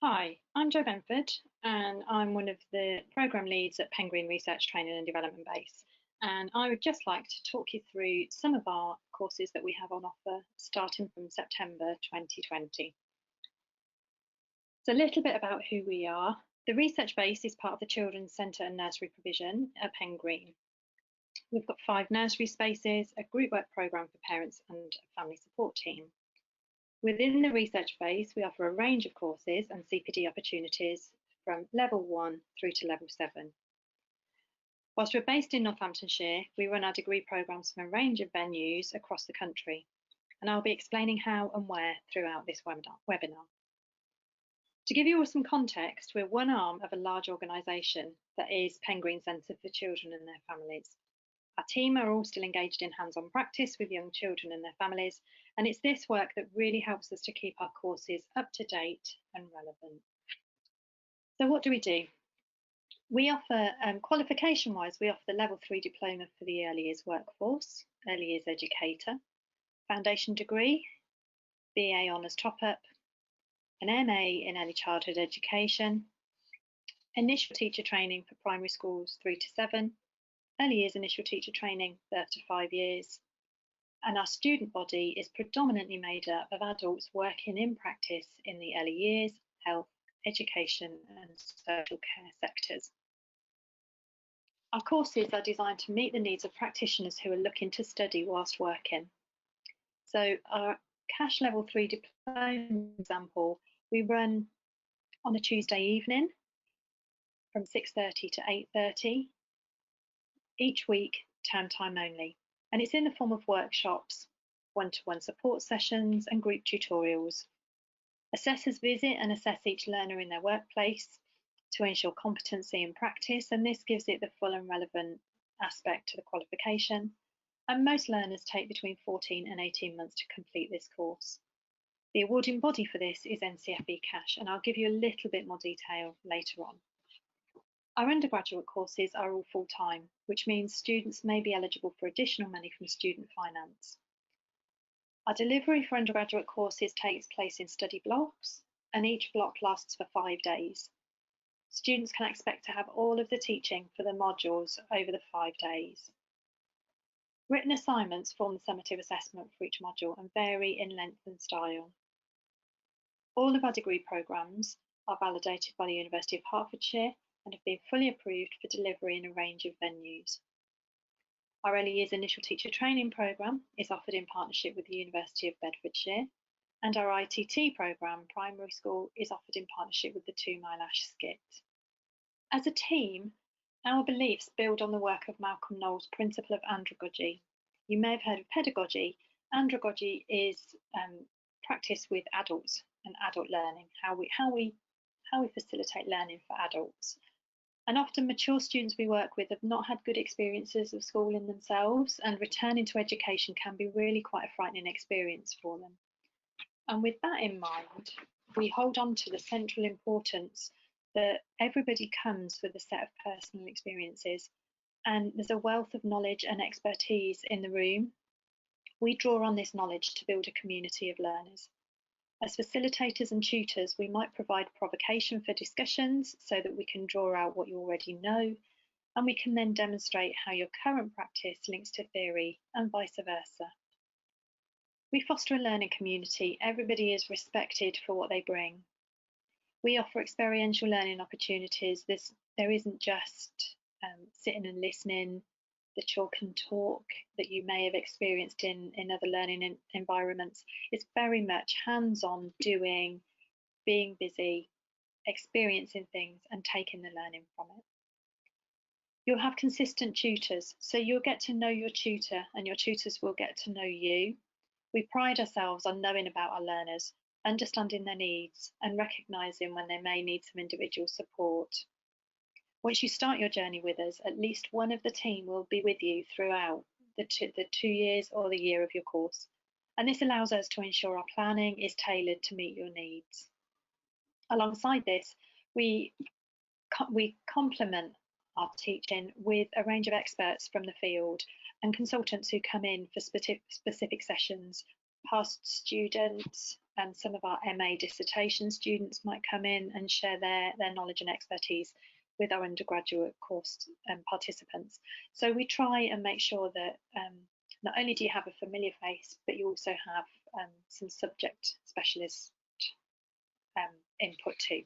Hi, I'm Jo Benford, and I'm one of the programme leads at Penguin Research Training and Development Base. And I would just like to talk you through some of our courses that we have on offer starting from September 2020. So, a little bit about who we are. The research base is part of the Children's Centre and Nursery Provision at Pen Green. We've got 5 nursery spaces, a group work programme for parents, and a family support team. Within the research phase, we offer a range of courses and CPD opportunities from level 1 through to level 7. Whilst we're based in Northamptonshire, we run our degree programmes from a range of venues across the country, and I'll be explaining how and where throughout this webinar. To give you all some context, we're one arm of a large organisation that is Pen Green Centre for Children and their Families. Our team are all still engaged in hands-on practice with young children and their families, and it's this work that really helps us to keep our courses up to date and relevant. So what do? We offer, qualification-wise, we offer the Level 3 Diploma for the Early Years Workforce, Early Years Educator, Foundation Degree, BA Honours Top-Up, an MA in Early Childhood Education, Initial Teacher Training for Primary Schools 3 to 7, Early Years Initial Teacher Training for up to 5 years, and our student body is predominantly made up of adults working in practice in the early years, health, education and social care sectors. Our courses are designed to meet the needs of practitioners who are looking to study whilst working. So our cash level 3 diploma example, we run on a Tuesday evening from 6:30 to 8:30 each week, term time only. And it's in the form of workshops, one-to-one support sessions and group tutorials. Assessors visit and assess each learner in their workplace to ensure competency in practice, and this gives it the full and relevant aspect to the qualification. And most learners take between 14 and 18 months to complete this course. The awarding body for this is NCFE Cash, and I'll give you a little bit more detail later on. Our undergraduate courses are all full-time, which means students may be eligible for additional money from student finance. Our delivery for undergraduate courses takes place in study blocks, and each block lasts for 5 days. Students can expect to have all of the teaching for the modules over the 5 days. Written assignments form the summative assessment for each module and vary in length and style. All of our degree programmes are validated by the University of Hertfordshire and have been fully approved for delivery in a range of venues. Our Early Years Initial Teacher Training programme is offered in partnership with the University of Bedfordshire, and our ITT programme, Primary School, is offered in partnership with the 2 Mile Ash Skit. As a team, our beliefs build on the work of Malcolm Knowles' principle of andragogy. You may have heard of pedagogy. Andragogy is practice with adults and adult learning, how we facilitate learning for adults. And often mature students we work with have not had good experiences of schooling themselves, and returning to education can be really quite a frightening experience for them. And with that in mind, we hold on to the central importance that everybody comes with a set of personal experiences, and there's a wealth of knowledge and expertise in the room. We draw on this knowledge to build a community of learners. As facilitators and tutors, we might provide provocation for discussions so that we can draw out what you already know, and we can then demonstrate how your current practice links to theory and vice versa. We foster a learning community. Everybody is respected for what they bring. We offer experiential learning opportunities. There isn't just sitting and listening, the chalk and talk that you may have experienced in other learning environments. It's very much hands-on doing, being busy, experiencing things and taking the learning from it. You'll have consistent tutors, so you'll get to know your tutor and your tutors will get to know you. We pride ourselves on knowing about our learners, understanding their needs and recognising when they may need some individual support. Once you start your journey with us, at least one of the team will be with you throughout the 2 years or the year of your course. And this allows us to ensure our planning is tailored to meet your needs. Alongside this, we complement our teaching with a range of experts from the field and consultants who come in for specific sessions past students and some of our MA dissertation students might come in and share their knowledge and expertise with our undergraduate course participants. So we try and make sure that not only do you have a familiar face, but you also have some subject specialist input too.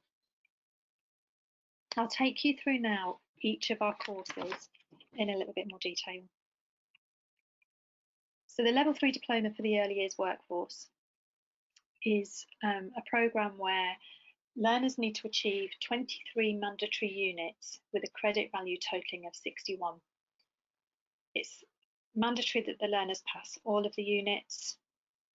I'll take you through now each of our courses in a little bit more detail. So the Level 3 Diploma for the Early Years Workforce is a programme where learners need to achieve 23 mandatory units with a credit value totaling of 61. It's mandatory that the learners pass all of the units,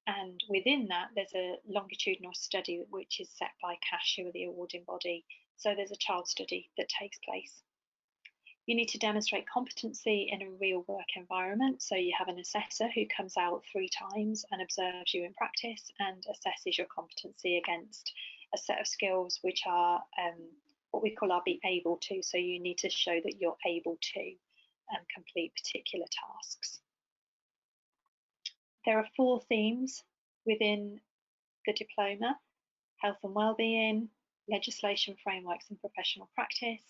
and within that there's a longitudinal study which is set by CASH, who are the awarding body. So there's a child study that takes place. You need to demonstrate competency in a real work environment. So you have an assessor who comes out 3 times and observes you in practice and assesses your competency against a set of skills which are what we call our be able to. So you need to show that you're able to complete particular tasks. There are 4 themes within the diploma: health and well-being, legislation, frameworks and professional practice,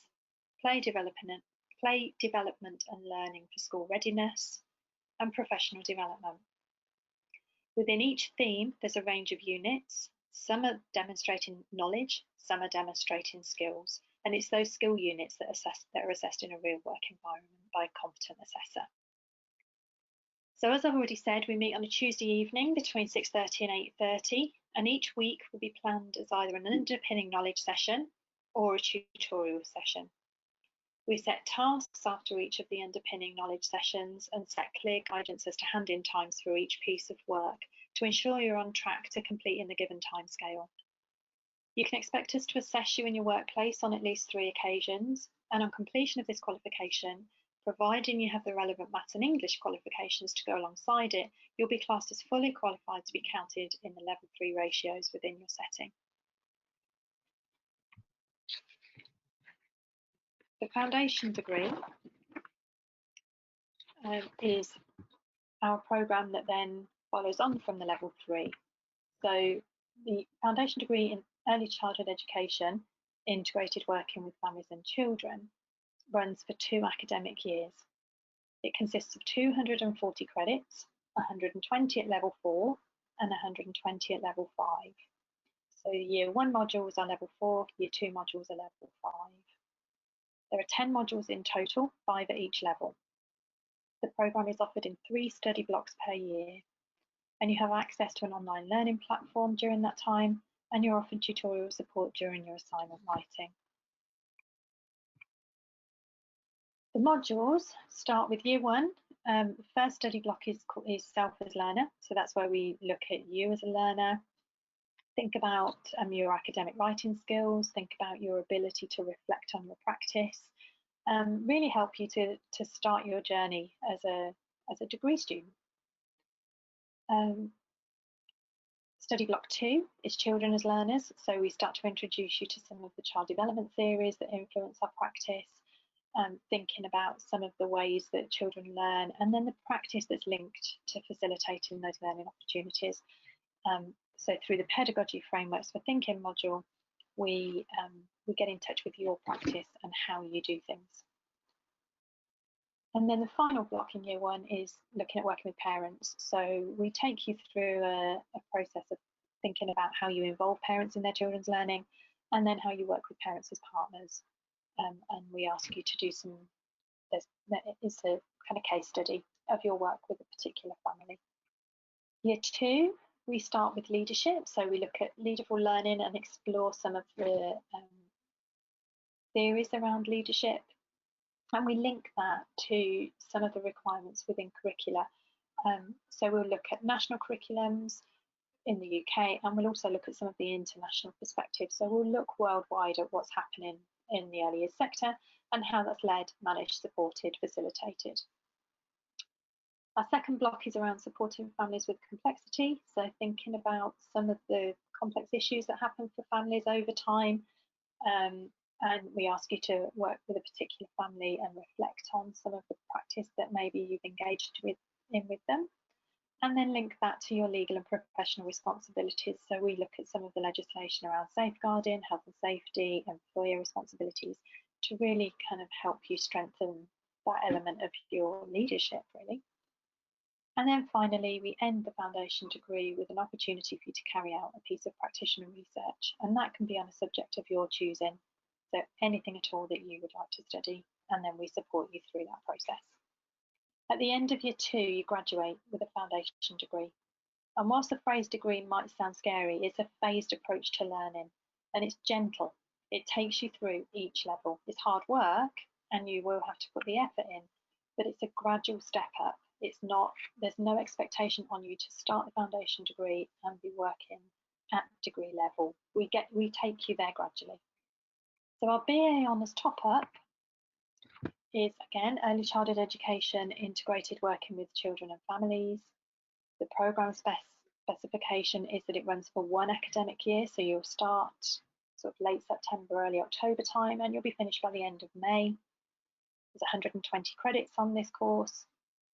play development and learning for school readiness, and professional development. Within each theme, there's a range of units. Some are demonstrating knowledge, some are demonstrating skills, and it's those skill units that are assessed in a real work environment by a competent assessor. So as I've already said, we meet on a Tuesday evening between 6:30 and 8:30, and each week will be planned as either an underpinning knowledge session or a tutorial session. We set tasks after each of the underpinning knowledge sessions and set clear guidance as to hand-in times for each piece of work to ensure you're on track to complete in the given timescale. You can expect us to assess you in your workplace on at least 3 occasions, and on completion of this qualification, providing you have the relevant maths and English qualifications to go alongside it, you'll be classed as fully qualified to be counted in the Level 3 ratios within your setting. The foundation degree is our programme that then follows on from the Level 3. So the foundation degree in early childhood education, integrated working with families and children, runs for 2 academic years. It consists of 240 credits, 120 at Level 4 and 120 at Level 5. So Year 1 modules are Level 4, Year 2 modules are Level 5. There are 10 modules in total, 5 at each level. The programme is offered in 3 study blocks per year, and you have access to an online learning platform during that time, and you're offered tutorial support during your assignment writing. The modules start with Year 1. The first study block is Self as Learner, so that's where we look at you as a learner. Think about your academic writing skills, think about your ability to reflect on your practice, really help you to start your journey as a degree student. Study block 2 is Children as Learners, so we start to introduce you to some of the child development theories that influence our practice, thinking about some of the ways that children learn, and then the practice that's linked to facilitating those learning opportunities. So through the pedagogy frameworks for thinking module, we get in touch with your practice and how you do things. And then the final block in Year 1 is looking at working with parents. So we take you through a process of thinking about how you involve parents in their children's learning, and then how you work with parents as partners. And we ask you to do it's a kind of case study of your work with a particular family. Year 2, we start with leadership. So we look at leaderful learning and explore some of the theories around leadership. And we link that to some of the requirements within curricula. So we'll look at national curriculums in the UK, and we'll also look at some of the international perspectives. So we'll look worldwide at what's happening in the early years sector and how that's led, managed, supported, facilitated. Our second block is around supporting families with complexity. So thinking about some of the complex issues that happen for families over time. And we ask you to work with a particular family and reflect on some of the practice that maybe you've engaged in with them. and then link that to your legal and professional responsibilities. So we look at some of the legislation around safeguarding, health and safety, employer responsibilities to really kind of help you strengthen that element of your leadership, really. And then finally, we end the foundation degree with an opportunity for you to carry out a piece of practitioner research, and that can be on a subject of your choosing. So anything at all that you would like to study, and then we support you through that process. At the end of year 2, you graduate with a foundation degree. And whilst the phrase degree might sound scary, it's a phased approach to learning, and it's gentle. It takes you through each level. It's hard work, and you will have to put the effort in, but it's a gradual step up. It's not, there's no expectation on you to start the foundation degree and be working at degree level. We take you there gradually. So our BA Honours top up is, again, early childhood education, integrated working with children and families. The programme specification is that it runs for 1 academic year, so you'll start sort of late September, early October time, and you'll be finished by the end of May. There's 120 credits on this course.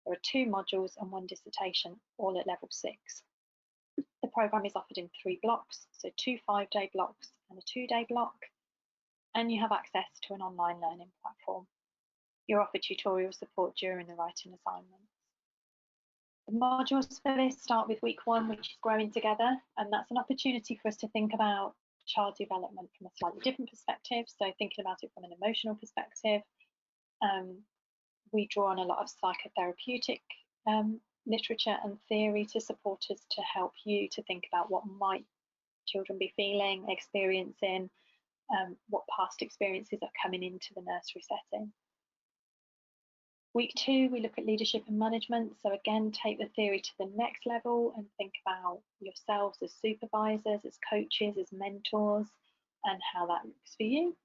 There are 2 modules and 1 dissertation, all at level 6. The programme is offered in 3 blocks, so 2 5-day blocks and a 2-day block, and you have access to an online learning platform. You're offered tutorial support during the writing assignments. The modules for this start with week 1, which is growing together, and that's an opportunity for us to think about child development from a slightly different perspective. So thinking about it from an emotional perspective, we draw on a lot of psychotherapeutic literature and theory to support us to help you to think about what might children be feeling, experiencing, what past experiences are coming into the nursery setting. Week 2, we look at leadership and management. So again, take the theory to the next level and think about yourselves as supervisors, as coaches, as mentors, and how that looks for you.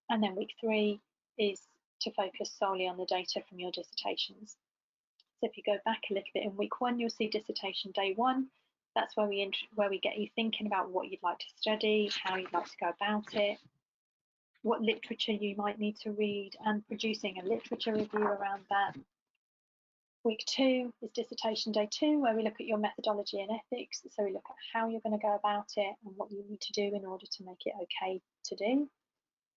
And then week 3 is to focus solely on the data from your dissertations. So if you go back a little bit, in week 1, you'll see dissertation day 1. That's where we get you thinking about what you'd like to study, how you'd like to go about it, what literature you might need to read, and producing a literature review around that. Week 2 is dissertation day 2, where we look at your methodology and ethics. So we look at how you're going to go about it and what you need to do in order to make it okay to do.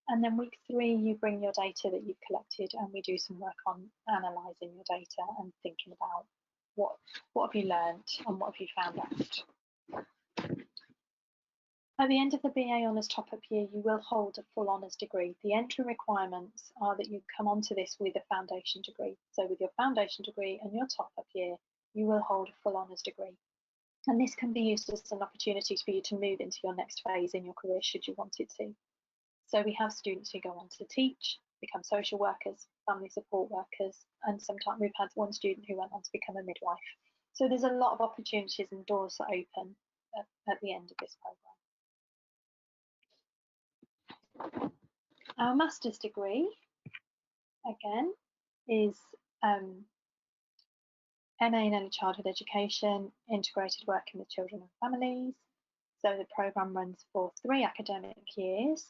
And then week 3, you bring your data that you've collected, and we do some work on analysing your data and thinking about what have you learned and what have you found out. At the end of the BA Honours top-up year, you will hold a full honours degree. The entry requirements are that you come onto this with a foundation degree. So with your foundation degree and your top-up year, you will hold a full honours degree. And this can be used as an opportunity for you to move into your next phase in your career should you want it to. So we have students who go on to teach, become social workers, family support workers, and sometimes we've had one student who went on to become a midwife. So there's a lot of opportunities and doors that open at the end of this programme. Our master's degree, again, is MA in Early Childhood Education, integrated working with children and families. So the programme runs for 3 academic years.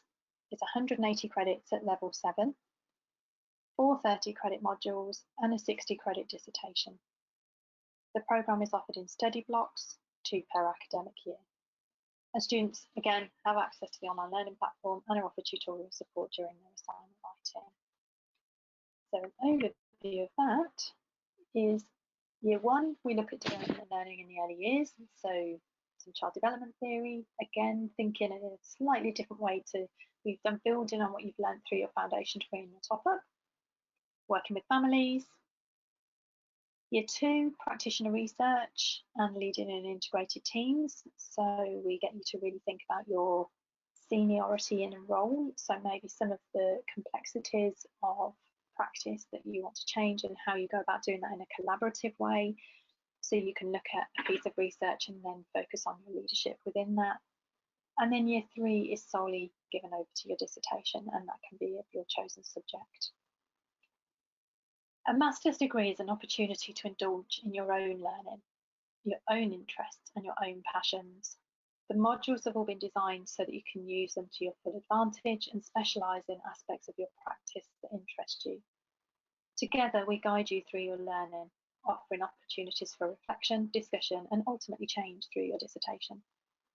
It's 180 credits at level 7, 4 30-credit modules, and a 60-credit dissertation. The programme is offered in study blocks, 2 per academic year. And students, again, have access to the online learning platform and are offered tutorial support during their assignment writing. So an overview of that is year 1, we look at development and learning in the early years. So some child development theory, again, thinking in a slightly different way to, we've done building on what you've learned through your foundation degree and your top-up, working with families. Year 2, practitioner research and leading in integrated teams. So we get you to really think about your seniority in a role. So maybe some of the complexities of practice that you want to change and how you go about doing that in a collaborative way. So you can look at a piece of research and then focus on your leadership within that. And then year 3 is solely given over to your dissertation, and that can be of your chosen subject. A master's degree is an opportunity to indulge in your own learning, your own interests and your own passions. The modules have all been designed so that you can use them to your full advantage and specialise in aspects of your practice that interest you. Together, we guide you through your learning offering opportunities for reflection, discussion, and ultimately change through your dissertation.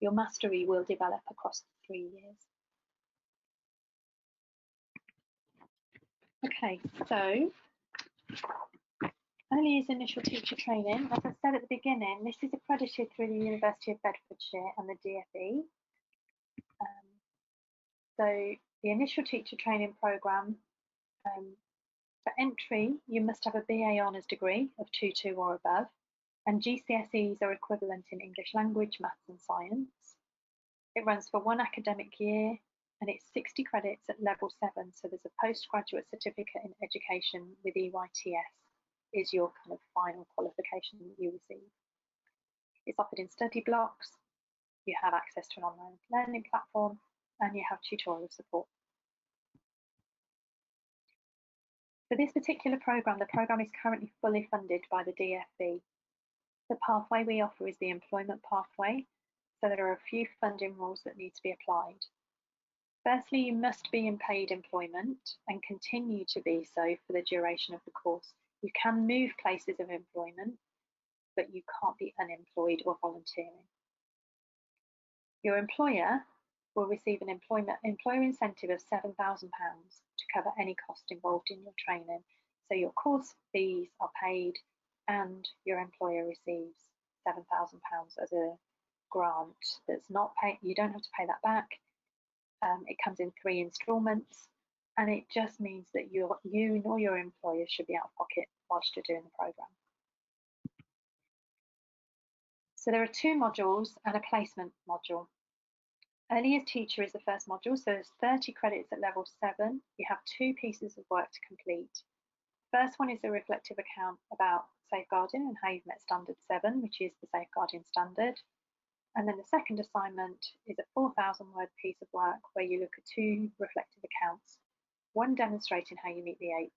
Your mastery will develop across 3 years. Okay, so early years initial teacher training. As I said at the beginning, this is accredited through the University of Bedfordshire and the DFE. So the initial teacher training programme, for entry, you must have a BA Honours degree of 2.2 or above, and GCSEs are equivalent in English language, maths and science. It runs for 1 academic year and it's 60 credits at level 7. So there's a postgraduate certificate in education with EYTS is your kind of final qualification that you receive. It's offered in study blocks. You have access to an online learning platform and you have tutorial support. For this particular programme, the programme is currently fully funded by the DFE. The pathway we offer is the employment pathway, so there are a few funding rules that need to be applied. Firstly, you must be in paid employment and continue to be so for the duration of the course. You can move places of employment, but you can't be unemployed or volunteering. Your employer will receive an employer incentive of £7,000 to cover any cost involved in your training. So your course fees are paid and your employer receives £7,000 as a grant that's not paid. You don't have to pay that back. It comes in 3 instalments, and it just means that you nor your employer should be out of pocket whilst you're doing the programme. So there are 2 modules and a placement module. Early Years Teacher is the first module, so there's 30 credits at level 7. You have 2 pieces of work to complete. First one is a reflective account about safeguarding and how you've met standard 7, which is the safeguarding standard. And then the second assignment is a 4,000 word piece of work where you look at 2 reflective accounts, one demonstrating how you meet the 8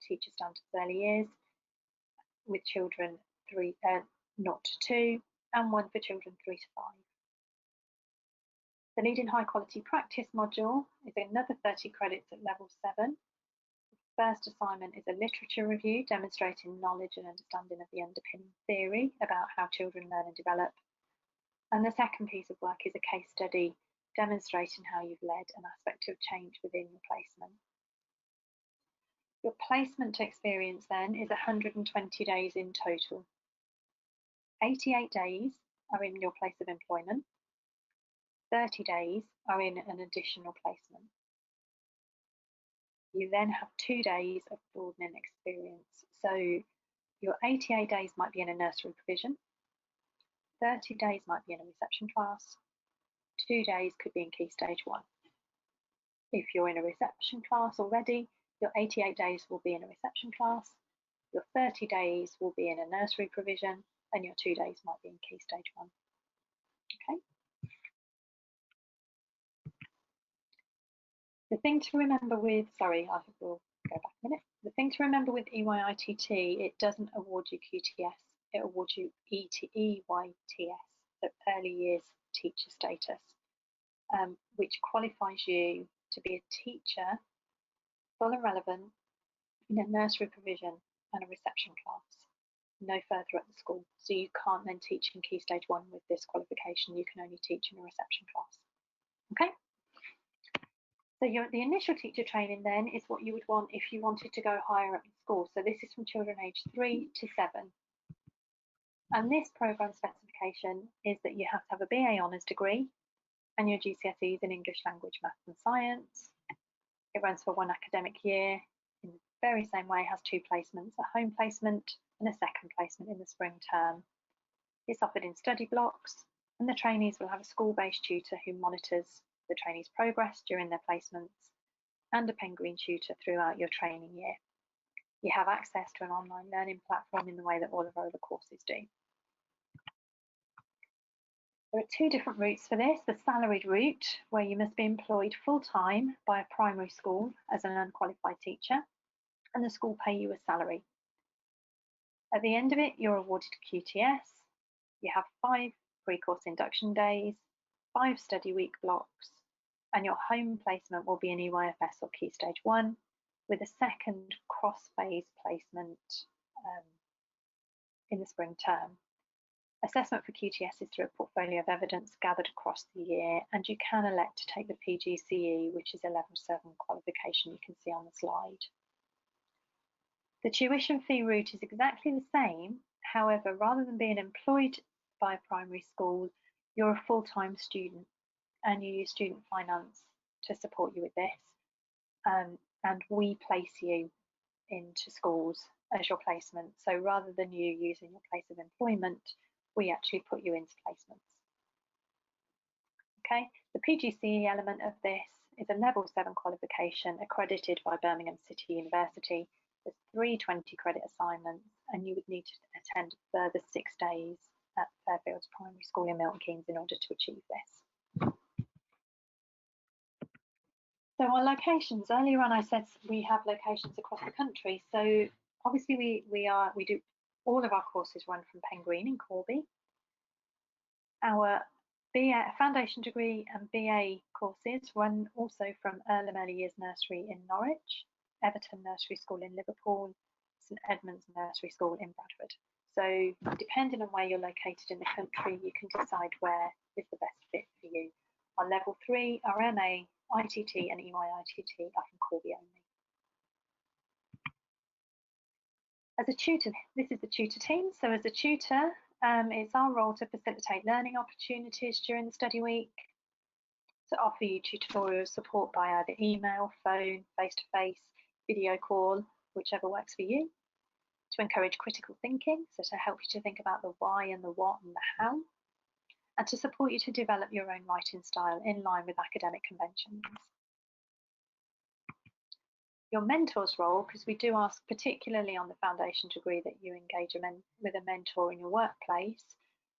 teacher standards early years with children 0 to 2, and one for children 3 to 5. The Leading High Quality Practice module is another 30 credits at level 7. The first assignment is a literature review demonstrating knowledge and understanding of the underpinning theory about how children learn and develop. And the second piece of work is a case study demonstrating how you've led an aspect of change within your placement. Your placement experience then is 120 days in total. 88 days are in your place of employment. 30 days are in an additional placement. You then have 2 days of broadening experience. So your 88 days might be in a nursery provision. 30 days might be in a reception class. 2 days could be in Key Stage 1. If you're in a reception class already, your 88 days will be in a reception class. Your 30 days will be in a nursery provision, and your 2 days might be in Key Stage 1. Okay. The thing to remember with, sorry, I will go back a minute. The thing to remember with EYITT, it doesn't award you QTS, it awards you EYTS, the Early Years Teacher Status, which qualifies you to be a teacher, full and relevant, in a nursery provision and a reception class, no further at the school. So you can't then teach in Key Stage 1 with this qualification, you can only teach in a reception class. Okay? So the initial teacher training then is what you would want if you wanted to go higher up in school. So this is from children aged 3 to 7. And this programme specification is that you have to have a BA Honours degree and your GCSEs in English language, maths and science. It runs for 1 academic year. In the very same way, it has 2 placements, a home placement and a second placement in the spring term. It's offered in study blocks, and the trainees will have a school-based tutor who monitors the trainees' progress during their placements and a Penguin tutor throughout your training year. You have access to an online learning platform in the way that all of our other courses do. There are 2 different routes for this. The salaried route, where you must be employed full-time by a primary school as an unqualified teacher, and the school pay you a salary. At the end of it, you're awarded QTS. You have 5 pre-course induction days, 5 study week blocks, and your home placement will be an EYFS or Key Stage 1 with a second cross-phase placement in the spring term. Assessment for QTS is through a portfolio of evidence gathered across the year, and you can elect to take the PGCE, which is a level 7 qualification you can see on the slide. The tuition fee route is exactly the same. However, rather than being employed by a primary school, you're a full-time student and you use student finance to support you with this. And we place you into schools as your placement. So rather than you using your place of employment, we actually put you into placements. Okay, the PGCE element of this is a level 7 qualification accredited by Birmingham City University. There's 3 20 credit assignments, and you would need to attend a further 6 days at Fairfields Primary School in Milton Keynes in order to achieve this. So our locations, earlier on I said we have locations across the country. So obviously we do all of our courses run from Pen Green in Corby. Our BA foundation degree and BA courses run also from Earlham Early Years Nursery in Norwich, Everton Nursery School in Liverpool, St Edmunds Nursery School in Bradford. So depending on where you're located in the country, you can decide where is the best fit for you. Our level 3, our MA, ITT and EYITT are from Corby only. As a tutor, this is the tutor team. So as a tutor, it's our role to facilitate learning opportunities during the study week, to offer you tutorial support by either email, phone, face-to-face, video call, whichever works for you, to encourage critical thinking, so to help you to think about the why and the what and the how, and to support you to develop your own writing style in line with academic conventions. Your mentor's role, because we do ask particularly on the foundation degree that you engage with a mentor in your workplace,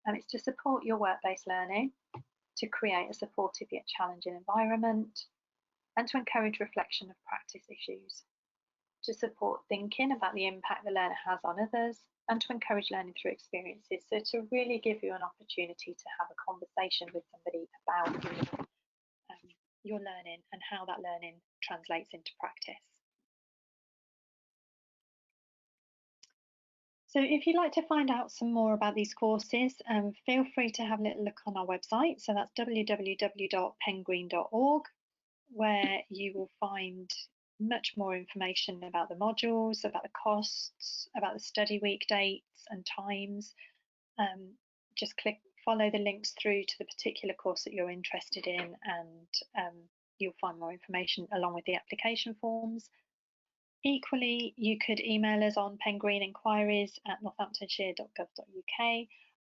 and it's to support your work-based learning, to create a supportive yet challenging environment, and to encourage reflection of practice issues, to support thinking about the impact the learner has on others, and to encourage learning through experiences. So to really give you an opportunity to have a conversation with somebody about your learning and how that learning translates into practice. So if you'd like to find out some more about these courses, feel free to have a little look on our website. So that's www.pengreen.org, where you will find much more information about the modules, about the costs, about the study week dates and times. Just follow the links through to the particular course that you're interested in, and you'll find more information along with the application forms. Equally, you could email us on pengreenenquiries@northamptonshire.gov.uk,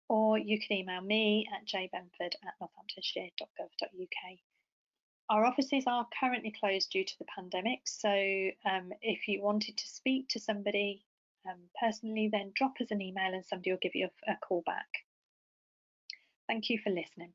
or you can email me at jbenford@northamptonshire.gov.uk. Our offices are currently closed due to the pandemic, so if you wanted to speak to somebody personally, then drop us an email and somebody will give you a call back. Thank you for listening.